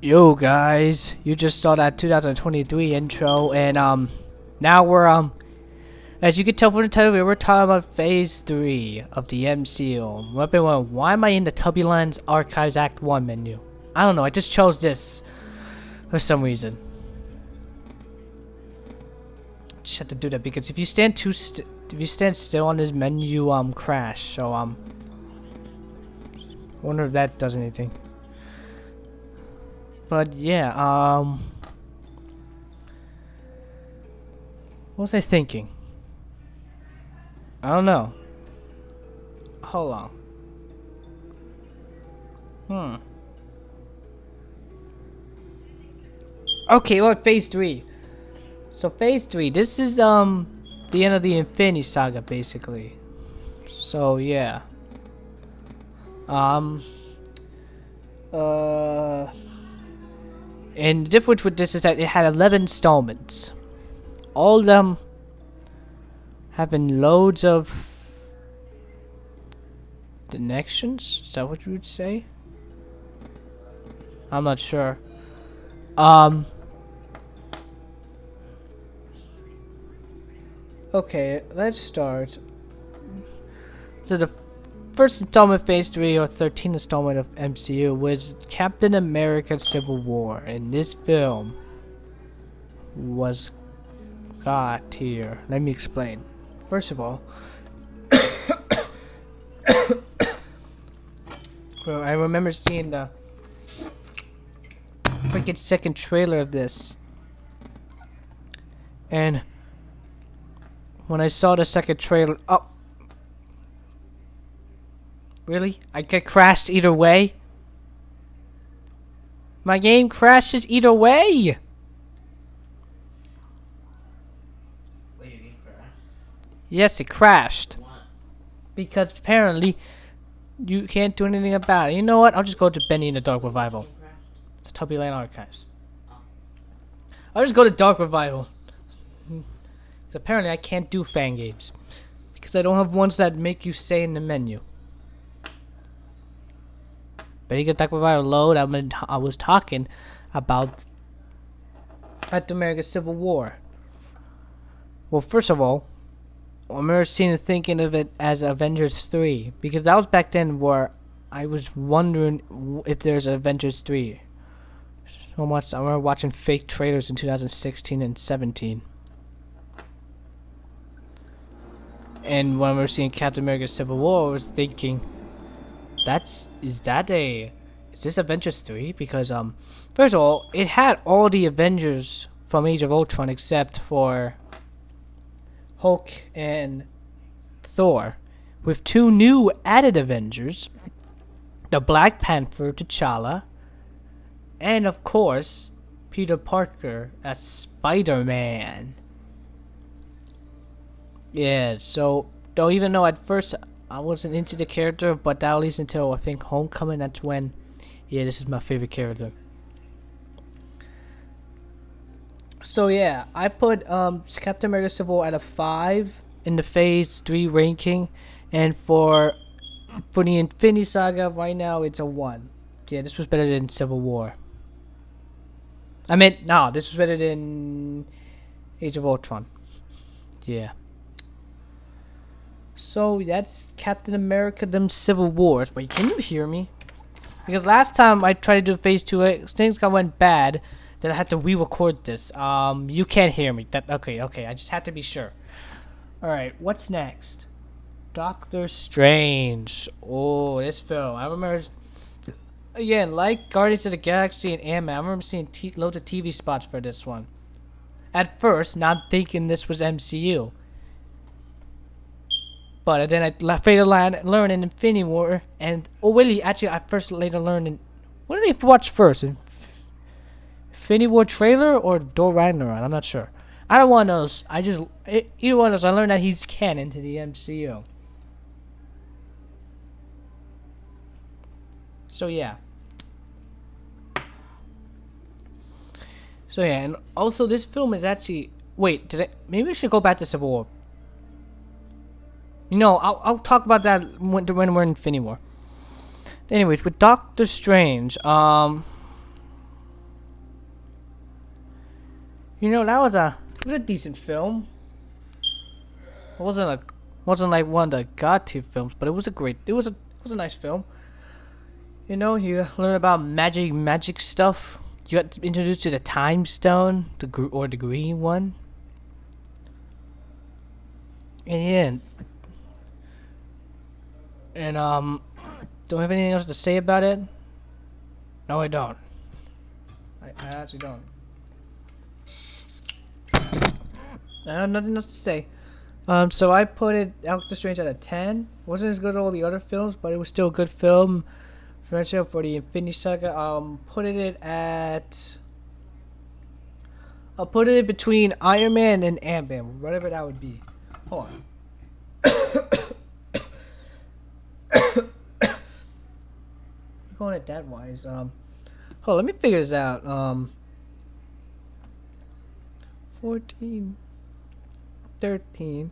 Yo guys, you just saw that 2023 intro, and now we're as you can tell from the title, we were talking about Phase 3 of the MCU. Why am I in the Tubby Lands Archives Act 1 menu? I don't know, I just chose this for some reason. Just had to do that because if you stand still on this menu, you crash. So wonder if that does anything. But yeah, what was I thinking? I don't know. Hold on. Okay, well, Phase 3. So Phase 3, this is the end of the Infinity Saga, basically. So yeah. And the difference with this is that it had 11 installments. All of them having loads of connections? Is that what you would say? I'm not sure. Okay, let's start. So the first installment of Phase 3, or 13th installment of MCU, was Captain America Civil War. And this film was got here. Let me explain. First of all, well, I remember seeing the freaking second trailer of this. And when I saw the second trailer, oh, really? I get crashed either way? My game crashes either way! Wait, your game crashed? Yes, it crashed. What? Because apparently, you can't do anything about it. You know what? I'll just go to Benny in the Dark Revival. Game crashed? The Tubby Land Archives. Oh. I'll just go to Dark Revival. Because apparently I can't do fan games. Because I don't have ones that make you say in the menu. But you get Dark Revival load. I was talking about Captain America Civil War. Well, first of all, I remember thinking of it as Avengers 3. Because that was back then where I was wondering if there's Avengers 3. So much. I remember watching fake trailers in 2016 and 17. And when we were seeing Captain America Civil War, I was thinking, is this Avengers 3? Because first of all, it had all the Avengers from Age of Ultron except for Hulk and Thor, with two new added Avengers, the Black Panther, T'Challa, and of course Peter Parker as Spider-Man. Yeah, so though even though at first I wasn't into the character, but that leads until I think Homecoming. That's when, yeah, this is my favorite character. So yeah, I put Captain America Civil War at a 5 in the Phase 3 ranking, and for the Infinity Saga right now it's a 1. Yeah, this was better than Civil War. No, this was better than Age of Ultron. Yeah. So that's Captain America them Civil Wars. Wait, can you hear me? Because last time I tried to do Phase 2, things went bad. That I had to re-record this. You can't hear me. Okay. I just had to be sure. Alright, what's next? Doctor Strange. Oh, this film. I remember, again, like Guardians of the Galaxy and Ant-Man, I remember seeing loads of TV spots for this one. At first, not thinking this was MCU. But then I later learned in Infinity War, and really, actually, I first later learned in, what did I watch first? Infinity War trailer or Thor Ragnarok? I'm not sure. I don't want those. Either one of those. I learned that he's canon to the MCU. So yeah. And also this film is actually, wait, maybe I should go back to Civil War. You know, I'll talk about that when we're in Infinity War. Anyways, with Doctor Strange, You know, it was a decent film. It wasn't like one of the god tier films, but it was a nice film. You know, you learn about magic stuff. You got introduced to the time stone, the green one. And yeah, and don't have anything else to say about it? No, I don't. I actually don't. I have nothing else to say. So I put it Doctor Strange at a 10. Wasn't as good as all the other films, but it was still a good film. Friendship for the Infinity Saga. I'll put it between Iron Man and Ant-Man, whatever that would be. Hold on. Going it that wise. Hold on, let me figure this out. 14, 13,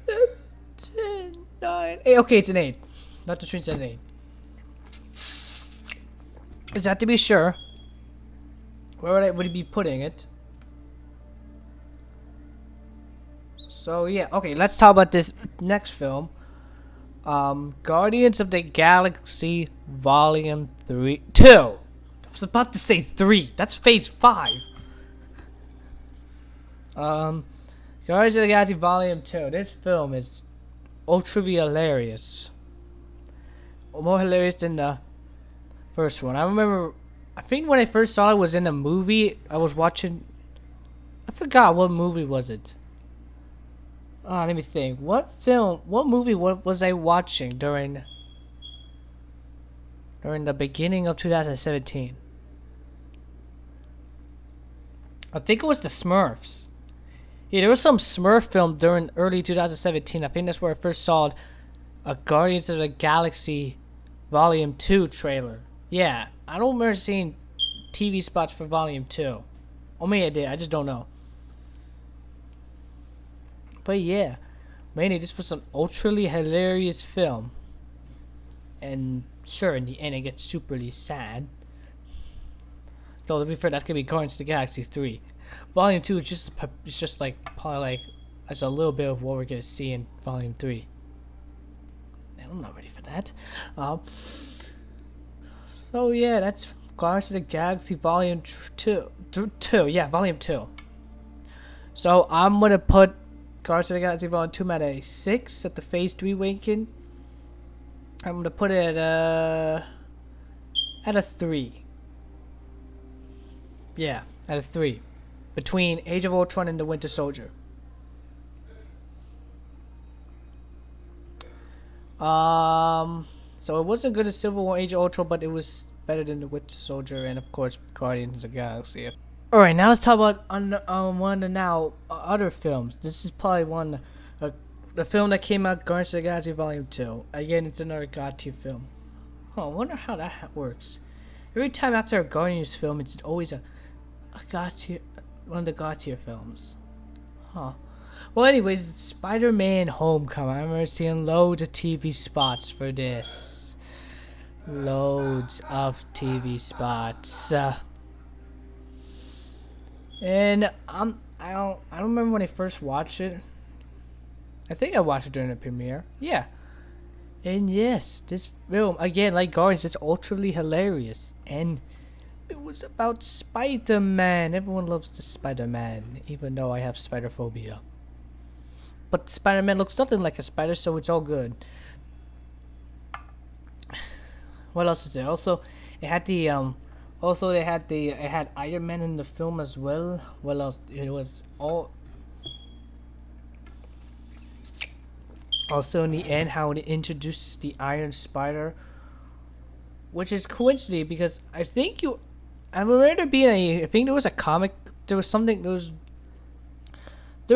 10, 9, 8. Okay, it's an 8. Not the Strange said an 8. Is that to be sure? Where would I be putting it? So yeah, okay, let's talk about this next film. Guardians of the Galaxy Volume 2. I was about to say 3. That's Phase 5. Guardians of the Galaxy Volume 2. This film is ultra hilarious. More hilarious than the first one. I think when I first saw it was in a movie I was watching. I forgot what movie was it. Let me think. What movie was I watching during the beginning of 2017? I think it was the Smurfs. Yeah, there was some Smurf film during early 2017. I think that's where I first saw a Guardians of the Galaxy Volume 2 trailer. Yeah, I don't remember seeing TV spots for Volume 2. Or maybe I did, I just don't know. But yeah, mainly this was an ultra hilarious film. And sure, in the end it gets superly sad. Though to be fair, that's gonna be Guardians of the Galaxy 3. Volume 2 is just like probably like as a little bit of what we're gonna see in Volume 3. I'm not ready for that. So yeah, that's Guardians of the Galaxy Volume 2. Yeah, Volume 2. So I'm gonna put Guardians of the Galaxy Volume 2 at a 6 at the Phase 3 ranking. I'm gonna put it at a 3. Yeah, at a 3. Between Age of Ultron and the Winter Soldier. So it wasn't good as Civil War Age of Ultron, but it was better than the Winter Soldier and of course Guardians of the Galaxy. Alright, now let's talk about one of the other films. This is probably the film that came out, Guardians of the Galaxy Volume 2. Again, it's another God tier film. I wonder how that works. Every time after a Guardians film, it's always a God tier, one of the God tier films. Huh. Well, anyways, it's Spider-Man Homecoming. I remember seeing loads of TV spots for this. Loads of TV spots. And I don't remember when I first watched it. I think I watched it during the premiere. Yeah. And yes, this film, again, like Guardians, it's ultra hilarious. And it was about Spider-Man. Everyone loves the Spider-Man, even though I have spider phobia. But Spider-Man looks nothing like a spider, so it's all good. What else is there? Also, it had it had Iron Man in the film as well. What else? It was all. Also, in the end, how it introduced the Iron Spider, which is coincidence because I remember there being I think there was a comic. There was something. There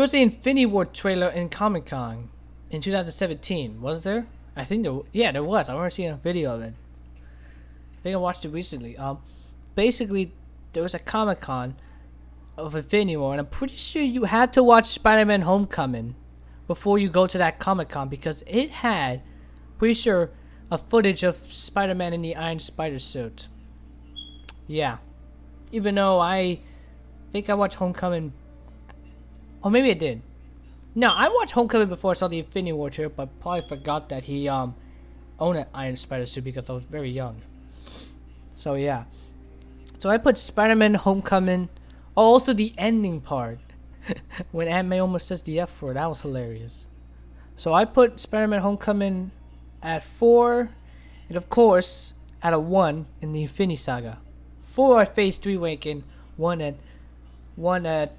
was the Infinity War trailer in Comic-Con in 2017. Was there? I think there was. I remember seeing a video of it. I think I watched it recently. Basically, there was a Comic-Con of Infinity War, and I'm pretty sure you had to watch Spider-Man Homecoming before you go to that Comic-Con because it had, pretty sure, a footage of Spider-Man in the Iron Spider suit. Yeah. Even though I think I watched Homecoming. Oh, maybe I did. No, I watched Homecoming before I saw the Infinity War trailer, but probably forgot that he owned an Iron Spider suit because I was very young. So yeah. So I put Spider-Man Homecoming. Oh, also the ending part when Aunt May almost says the F word. That was hilarious. So I put Spider-Man Homecoming at 4, and of course at a 1 in the Infinity Saga. 4 at Phase 3 Waking, 1 at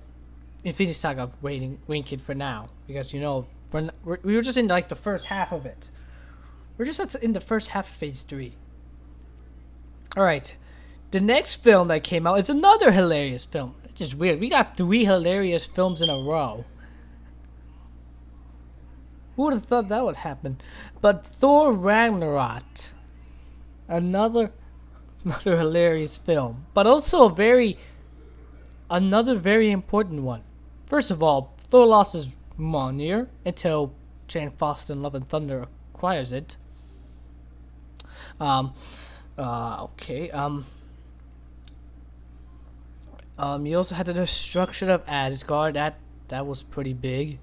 Infinity Saga winking for now, because we were just in like the first half of it. We're just in the first half of Phase 3. Alright, the next film that came out is another hilarious film. It's just weird. We got 3 hilarious films in a row. Who would have thought that would happen? But Thor Ragnarok, another hilarious film, but also another very important one. First of all, Thor lost his Mjolnir until Jane Foster in Love and Thunder acquires it. Okay. You also had the destruction of Asgard. That was pretty big.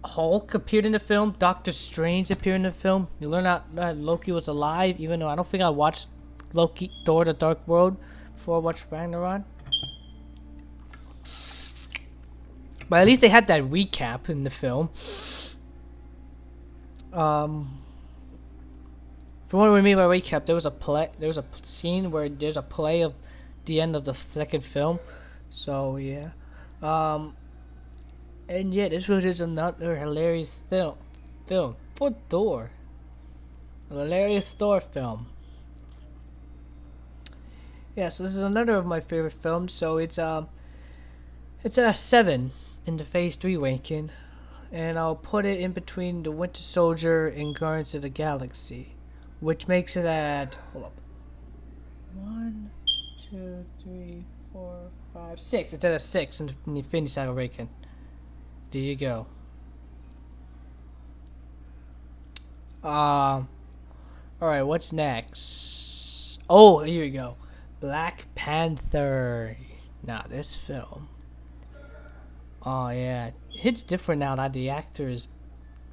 Hulk appeared in the film. Doctor Strange appeared in the film. You learn that Loki was alive, even though I don't think I watched Loki, Thor: The Dark World before I watched Ragnarok. But at least they had that recap in the film. For what we mean by recap, there was a scene where there's a play of the end of the second film. So yeah. And yeah, this was just another hilarious film for Thor. A hilarious Thor film. Yeah, so this is another of my favorite films. So it's a 7 in the Phase 3 ranking, and I'll put it in between The Winter Soldier and Guardians of the Galaxy, which makes it at 1, 2, 3, 4, 5, 6. It's at a 6 in the Infinity Saga ranking. There you go. Alright, what's next? Oh, here we go. Black Panther. Now, this film. Oh, yeah. It hits different now that the actor has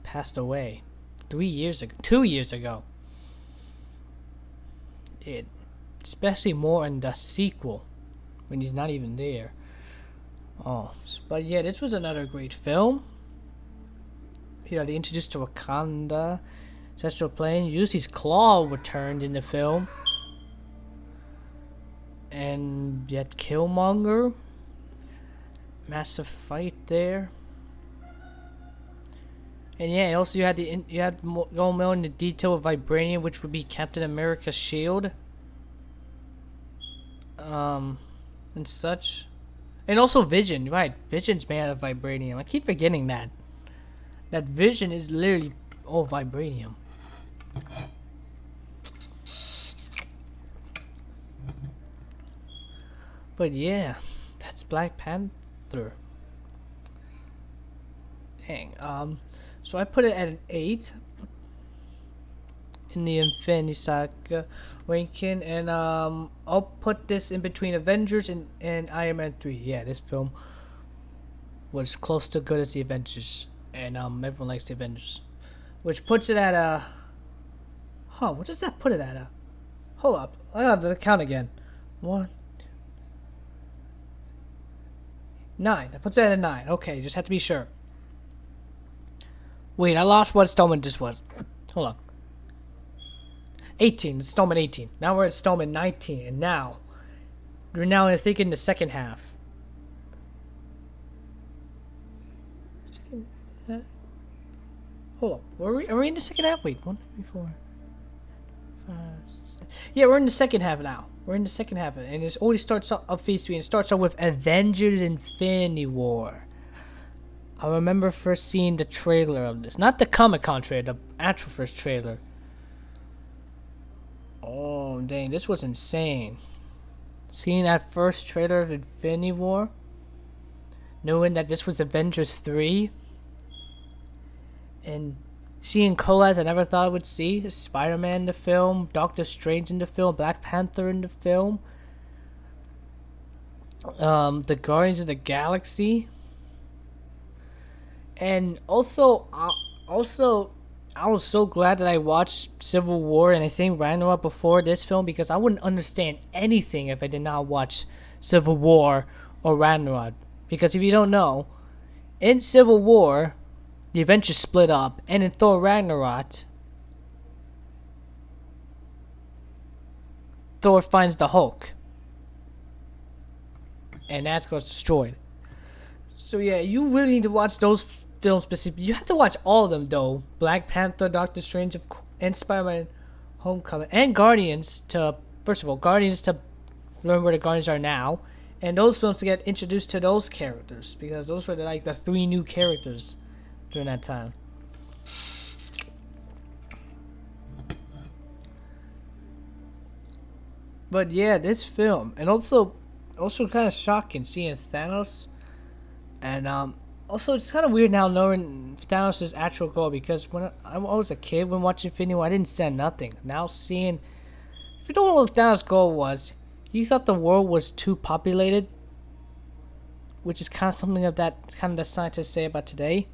passed away. 2 years ago. Especially more in the sequel, when he's not even there. Oh, but yeah, this was another great film. They introduced to Wakanda, ancestral plane. Ulysses Claw returned in the film, and yet Killmonger, massive fight there. And yeah, also you had going more into detail of vibranium, which would be Captain America's shield, and such. And also Vision, right? Vision's made out of vibranium. I keep forgetting that. That Vision is literally all vibranium. But yeah, that's Black Panther. Dang. So I put it at an 8 in the Infinity Saga ranking, and I'll put this in between Avengers and Iron Man 3. Yeah, this film was close to good as the Avengers, and everyone likes the Avengers, which puts it at a. What does that put it at a? Hold up, I have to count again. 1, 9. That puts it at a 9. Okay, just have to be sure. Wait, I lost what installment this was. Hold on. 18. Installment 18. Now we're at installment 19, and now we're thinking the second half. Hold on. Are we in the second half? Wait, 1, 3, 4, 5, 6. Yeah, we're in the second half now. We're in the second half, and it already starts up Phase 3, and it starts out with Avengers Infinity War. I remember first seeing the trailer of this. Not the Comic-Con trailer, the actual first trailer. Oh, dang, this was insane. Seeing that first trailer of Infinity War, knowing that this was Avengers 3, and seeing collabs I never thought I would see. Spider-Man in the film, Doctor Strange in the film, Black Panther in the film. the Guardians of the Galaxy, and also I was so glad that I watched Civil War and I think Ragnarok before this film because I wouldn't understand anything if I did not watch Civil War or Ragnarok. Because if you don't know, in Civil War, the Avengers split up, and in Thor Ragnarok, Thor finds the Hulk, and Asgard's destroyed. So yeah, you really need to watch those films specifically. You have to watch all of them though. Black Panther, Doctor Strange, and Spider-Man: Homecoming, and Guardians to first of all Guardians to learn where the Guardians are now, and those films to get introduced to those characters because those were like the three new characters during that time. But yeah, this film, and also kind of shocking seeing Thanos. And also, it's kind of weird now knowing Thanos' actual goal because when I was a kid when watching Infinity War, I didn't stand nothing. Now seeing, if you don't know what Thanos' goal was, he thought the world was too populated, which is kind of something of that kind of the scientists say about today.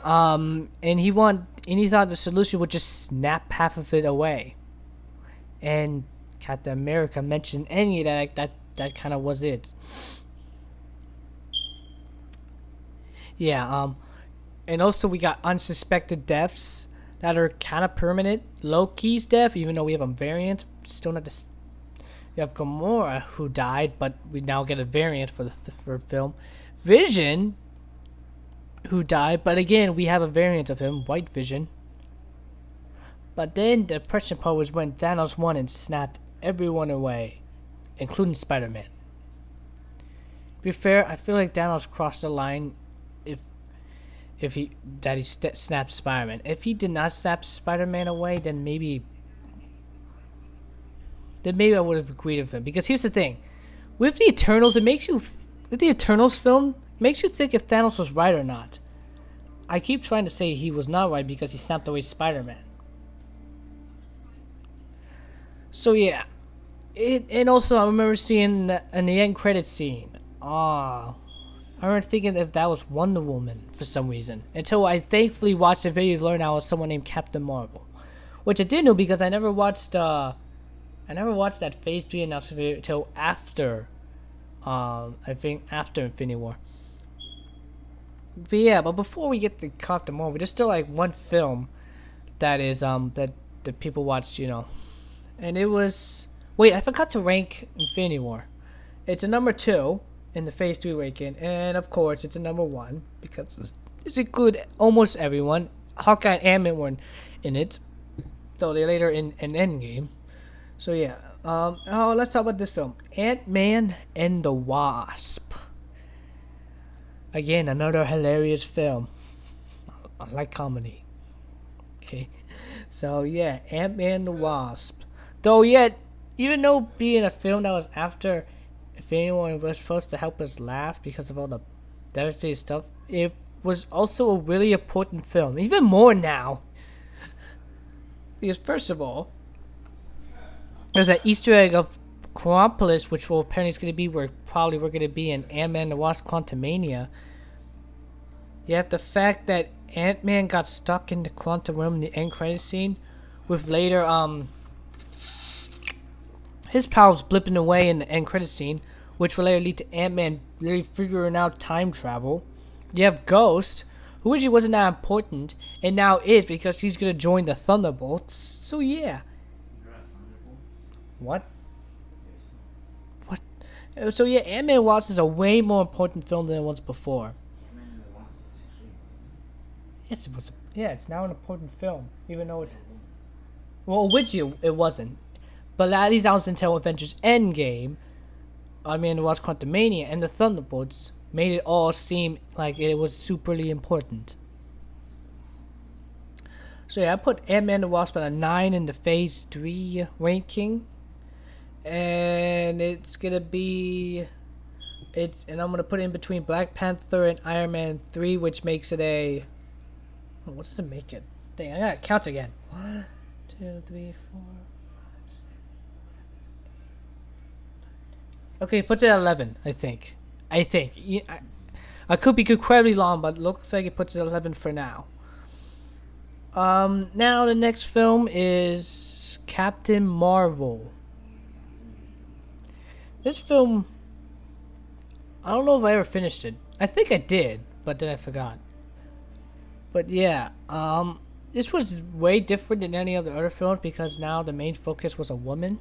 And he thought the solution would just snap half of it away. And Captain America mentioned any of that, like that kind of was it. Yeah. And also we got unsuspected deaths that are kind of permanent. Loki's death, even though we have a variant, still not this. We have Gamora who died, but we now get a variant for for film. Vision, who died, but again we have a variant of him, White Vision. But then the depression part was when Thanos won and snapped everyone away, including Spider-Man. To be fair, I feel like Thanos crossed the line if he snapped Spider-Man. If he did not snap Spider-Man away, then maybe I would have agreed with him. Because here's the thing, with the Eternals, with the Eternals film, it makes you think if Thanos was right or not. I keep trying to say he was not right because he snapped away Spider-Man. So yeah, and also I remember seeing in the end credit scene. I remember thinking if that was Wonder Woman for some reason until I thankfully watched the video to learn out was someone named Captain Marvel, which I didn't know because I never watched that Phase 3 announcement video until after I think after Infinity War. But yeah, but before we get to Captain Marvel, there's still like one film that is that people watched, and it was wait, I forgot to rank Infinity War. It's a number 2 in the Phase 3 ranking, and of course it's a number 1 because it's include almost everyone. Hawkeye and Ant-Man were in it, though they later in an Endgame. So yeah, let's talk about this film, Ant-Man and the Wasp. Again, another hilarious film. I like comedy. Okay, so yeah, Ant-Man and the Wasp. Though yet, even though being a film that was after Infinity War was supposed to help us laugh because of all the devastating stuff, it was also a really important film. Even more now. Because first of all, there's that Easter egg of Chronopolis, which will apparently is going to be where probably we're going to be in Ant-Man and the Wasp Quantumania. You have the fact that Ant-Man got stuck in the quantum realm in the end credit scene, with later his powers blipping away in the end credit scene, which will later lead to Ant-Man really figuring out time travel. You have Ghost, who originally wasn't that important, and now is because he's gonna join the Thunderbolts. So yeah. What? What? So yeah, Ant-Man Wasp is a way more important film than it was before. Yes, it was. Yeah, it's now an important film, even though it's. Well, originally it wasn't, but at least that was until Avengers Endgame. I mean, it was Quantumania and the Thunderbolts made it all seem like it was superly important. So yeah, I put Ant-Man and the Wasp at a 9 in the Phase 3 ranking, and it's gonna be. And I'm gonna put it in between Black Panther and Iron Man 3, which makes it a. What does it make it? Dang, I gotta count again. 1, 2, 3, 4. Okay, it puts it at 11. I think. I think. I could be incredibly long, but looks like it puts it at 11 for now. Now the next film is Captain Marvel. This film, I don't know if I ever finished it. I think I did, but then I forgot. But yeah, this was way different than any of the other films because now the main focus was a woman.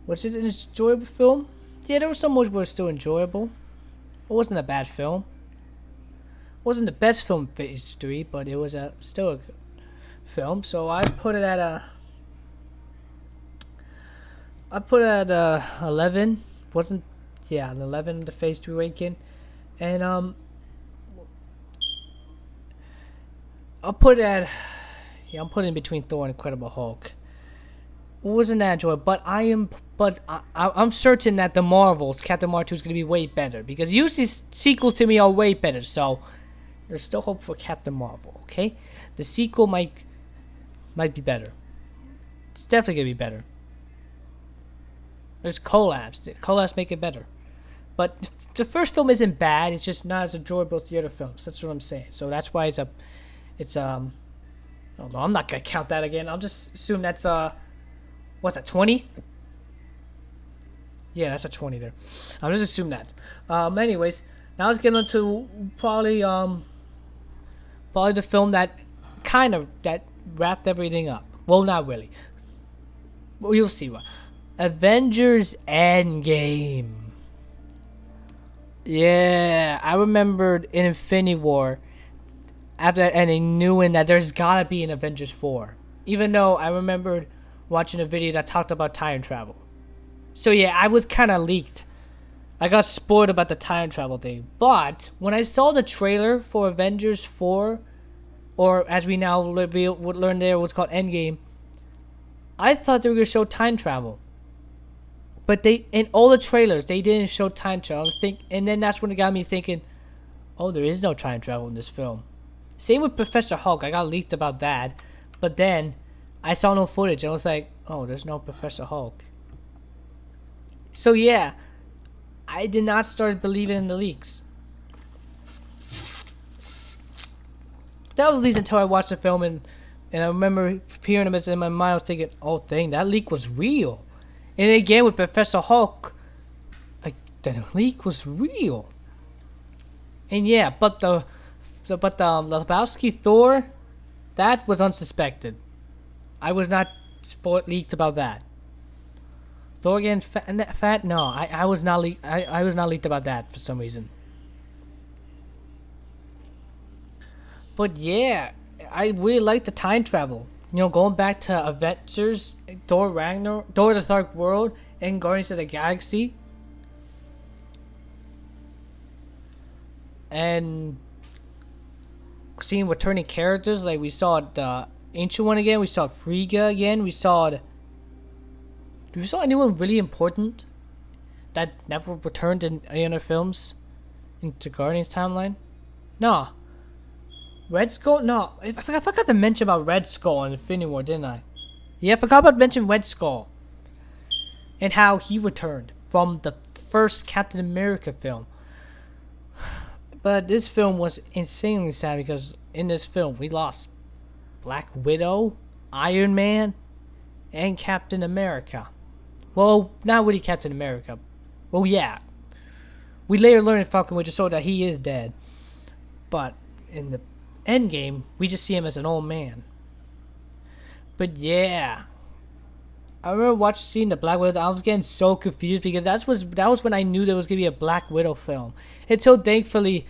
Was it an enjoyable film? Yeah, there were some moments where it was still enjoyable. It wasn't a bad film. It wasn't the best film Phase 3, but it was still a good film. So I put it at 11. Wasn't Yeah, an 11 the Phase 3 ranking. And I'll put it at I'm putting between Thor and Incredible Hulk. It wasn't that enjoyable, I'm certain that the Marvels Captain Marvel 2 is going to be way better because usually sequels to me are way better. So there's still hope for Captain Marvel. Okay, the sequel might be better. It's definitely gonna be better. There's collabs. The collabs make it better. But the first film isn't bad. It's just not as enjoyable as the other films. That's what I'm saying. So that's why it's. Oh no, I'm not gonna count that again. I'll just assume that's what's that, 20? Yeah, that's a 20 there. I'll just assume that. Anyways, now let's get into probably the film that that wrapped everything up. Well, not really. Well, you'll see what. Avengers Endgame. Yeah, I remembered in Infinity War after that ending, knowing that there's gotta be an Avengers 4. Even though I remembered watching a video that talked about time travel. So yeah, I was kind of leaked. I got spoiled about the time travel thing. But when I saw the trailer for Avengers 4, or as we now would learn there, what's called Endgame, I thought they were going to show time travel. But in all the trailers, they didn't show time travel. And then that's when it got me thinking, oh, there is no time travel in this film. Same with Professor Hulk. I got leaked about that. But then I saw no footage. I was like, oh, there's no Professor Hulk. So yeah, I did not start believing in the leaks. That was at least until I watched the film and I remember hearing them in my mind. I was thinking, oh, dang, that leak was real. And again with Professor Hulk, the leak was real. And yeah, but the Lebowski Thor, that was unsuspected. I was not leaked about that. Thor getting fat? No, I was not leaked. I was not leaked about that for some reason. But yeah, I really like the time travel. You know, going back to Avengers, Thor Ragnarok, Thor the Dark World, and Guardians of the Galaxy. And seeing returning characters, like we saw the Ancient One again, we saw Frigga again, we saw anyone really important that never returned in any other films into Guardians timeline? No. Red Skull? No. I forgot to mention about Red Skull in Infinity War, didn't I? Yeah, I forgot about mentioning Red Skull. And how he returned from the first Captain America film. But this film was insanely sad because in this film we lost Black Widow, Iron Man, and Captain America. Well, not really Captain America. Well, yeah. We later learned in Falcon Winter Soldier that he is dead. But in the Endgame, we just see him as an old man. But yeah, I remember seeing the Black Widow. I was getting so confused because that was when I knew there was gonna be a Black Widow film. Until thankfully,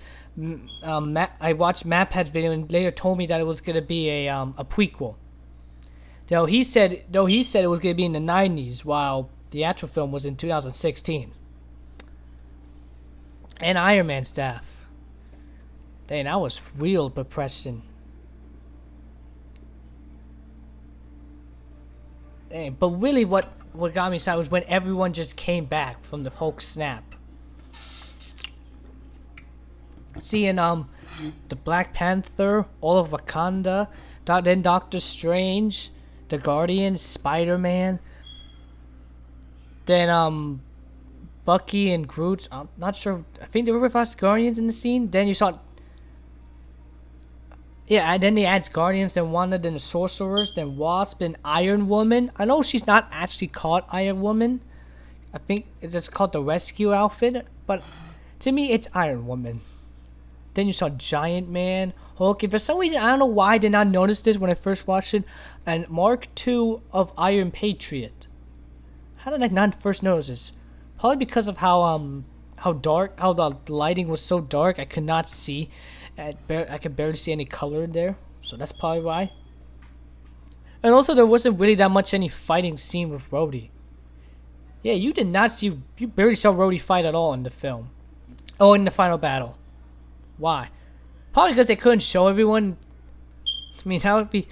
I watched MatPat's video and later told me that it was gonna be a prequel. Though he said it was gonna be in the 90s, while the actual film was in 2016. And Iron Man stuff. Dang, that was real depression. Dang, but really what got me sad was when everyone just came back from the Hulk snap. Seeing the Black Panther, all of Wakanda, then Doctor Strange, the Guardian, Spider-Man. Then Bucky and Groot. I'm not sure. I think there were first Guardians in the scene. Then you saw. Yeah, and then they adds Guardians, then Wanda, then the Sorcerers, then Wasp, then Iron Woman. I know she's not actually called Iron Woman. I think it's just called the Rescue Outfit, but to me, it's Iron Woman. Then you saw Giant Man, Hulk. And for some reason, I don't know why I did not notice this when I first watched it. And Mark II of Iron Patriot. How did I not first notice this? Probably because of how dark, how the lighting was so dark, I could not see. I could barely see any color in there, so that's probably why. And also, there wasn't really that much any fighting scene with Rhodey. Yeah, you did not see, you barely saw Rhodey fight at all in the film. Oh, in the final battle. Why? Probably because they couldn't show everyone. I mean, that would be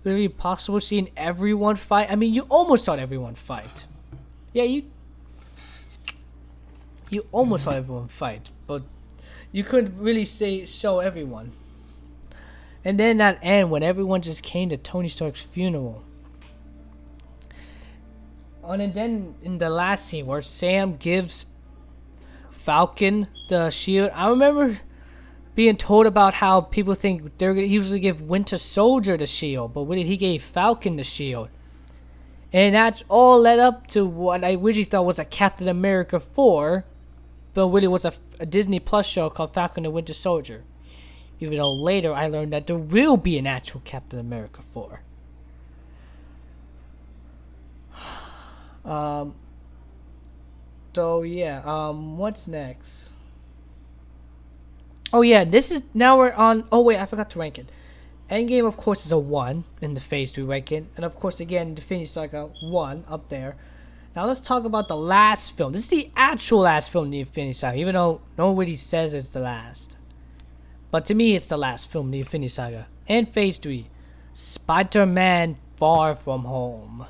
literally impossible seeing everyone fight. I mean, you almost saw everyone fight. Yeah, you almost saw everyone fight, but you couldn't really show everyone. And then at end, when everyone just came to Tony Stark's funeral. And then in the last scene where Sam gives Falcon the shield, I remember being told about how people think they're gonna usually give Winter Soldier the shield, but he gave Falcon the shield. And that's all led up to what I originally thought was a Captain America 4, but really was a Disney Plus show called Falcon and Winter Soldier. Even though later I learned that there will be an actual Captain America 4. So yeah, what's next? Oh yeah, this is, now we're on, oh wait, I forgot to rank it. Endgame, of course, is a 1 in the Phase 3 ranking. And of course, again, Infinity Saga 1 up there. Now let's talk about the last film. This is the actual last film in the Infinity Saga, even though nobody says it's the last. But to me, it's the last film in the Infinity Saga. And Phase 3, Spider-Man Far From Home.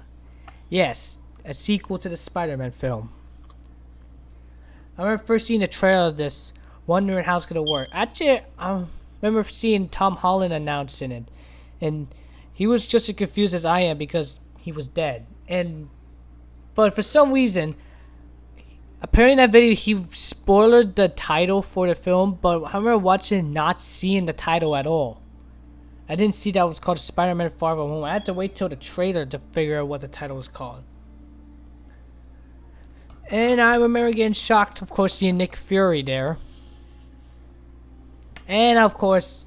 Yes, a sequel to the Spider-Man film. I remember first seeing the trailer of this, wondering how it's going to work. Actually, I remember seeing Tom Holland announcing it. And he was just as confused as I am because he was dead. But for some reason, apparently in that video he spoiled the title for the film, but I remember watching not seeing the title at all. I didn't see that it was called Spider-Man Far From Home. I had to wait till the trailer to figure out what the title was called. And I remember getting shocked, of course, seeing Nick Fury there. And of course,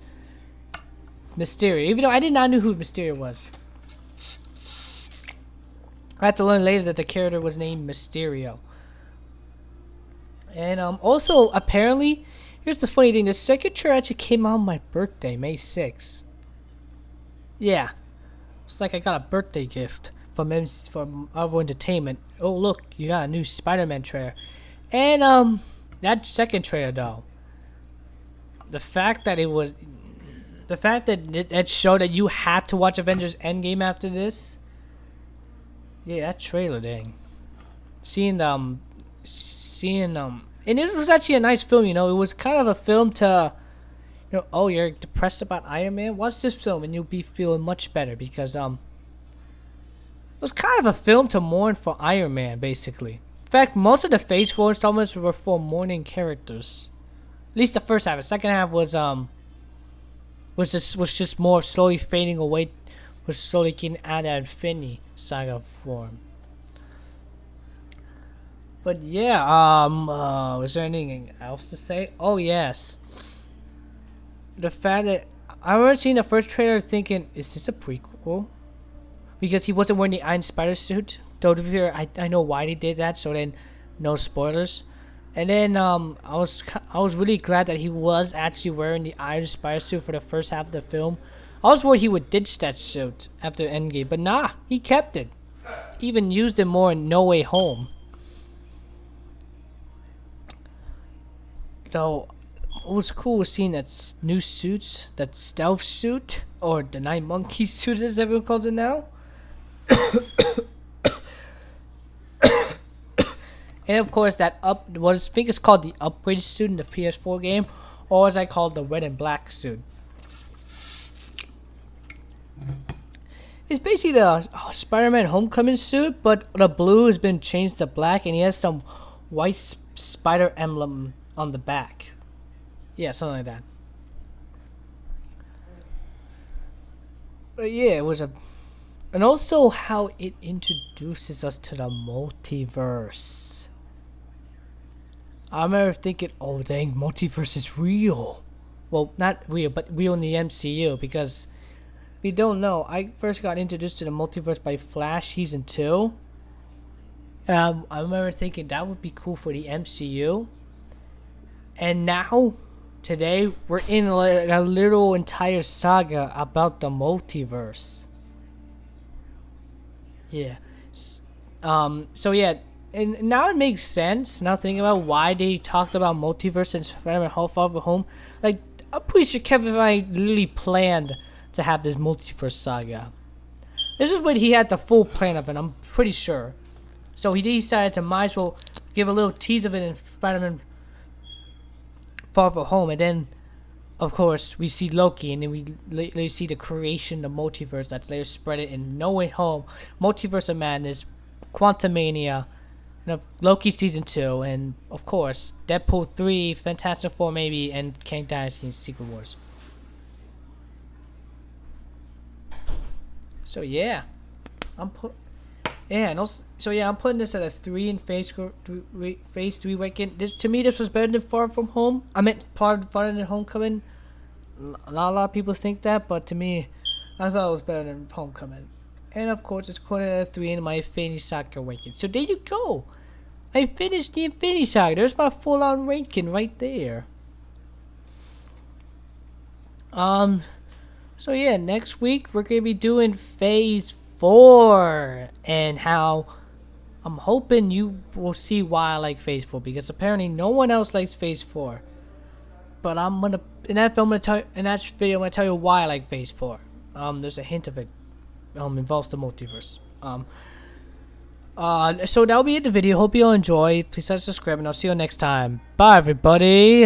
Mysterio. Even though I did not know who Mysterio was. I had to learn later that the character was named Mysterio. And also, apparently, here's the funny thing. The second trailer actually came out on my birthday, May 6th. Yeah. It's like I got a birthday gift from Marvel Entertainment. Oh, look, you got a new Spider-Man trailer. And that second trailer, though. The fact that it showed that you had to watch Avengers Endgame after this. Yeah, that trailer thing. And it was actually a nice film, you know. It was kind of a film to, you know, oh, you're depressed about Iron Man? Watch this film and you'll be feeling much better because it was kind of a film to mourn for Iron Man, basically. In fact, most of the Phase 4 installments were for mourning characters. At least the first half. The second half was just more slowly fading away, was slowly getting out of Infinity Saga form. But yeah, was there anything else to say? Oh yes, the fact that I remember seeing the first trailer thinking, is this a prequel? Because he wasn't wearing the Iron Spider suit. Though to be fair, I know why they did that, so then no spoilers. And then I was really glad that he was actually wearing the Iron Spider suit for the first half of the film. I was worried he would ditch that suit after Endgame, but nah, he kept it. He even used it more in No Way Home. So, what was cool was seeing that new suit, that stealth suit, or the Nine Monkeys suit as everyone calls it now. And of course that what I think is called the upgrade suit in the PS4 game, or as I call it, the red and black suit. It's basically the Spider-Man Homecoming suit, but the blue has been changed to black, and he has some white spider emblem on the back. Yeah, something like that. But yeah, it was a, and also how it introduces us to the multiverse. I remember thinking, oh dang, multiverse is real. Well, not real, but real in the MCU, because if you don't know, I first got introduced to the multiverse by Flash Season 2. I remember thinking that would be cool for the MCU. And now, today, we're in like a little entire saga about the multiverse. Yeah. So yeah, and now it makes sense. Now thinking about why they talked about multiverse in Spider-Man: Far From Home. Like, I'm pretty sure Kevin Feige literally planned to have this multiverse saga. This is what he had the full plan of it. I'm pretty sure. So he decided to might as well give a little tease of it in Spider-Man: Far From Home, and then, of course, we see Loki, and then we later see the creation of the multiverse that's later spread it in No Way Home, Multiverse of Madness, Quantumania, and Loki Season 2, and, of course, Deadpool 3, Fantastic Four maybe, and Kang Dynasty and Secret Wars. So, yeah. Yeah, and also, so yeah, I'm putting this at a 3 in phase 3 weekend. To me, this was better than Far From Home. I meant part than Homecoming. Not a lot of people think that, but to me, I thought it was better than Homecoming. And of course, it's put at a 3 in my Infinity Saga ranking. So there you go. I finished the Infinity Saga. There's my full-on ranking right there. So yeah, next week we're gonna be doing Phase 4 and how I'm hoping you will see why I like Phase 4, because apparently no one else likes Phase 4. But I'm gonna in that video I'm gonna tell you why I like Phase 4. There's a hint of it. Involves the multiverse. So that'll be it. The video. Hope you all enjoy. Please subscribe, and I'll see you next time. Bye, everybody.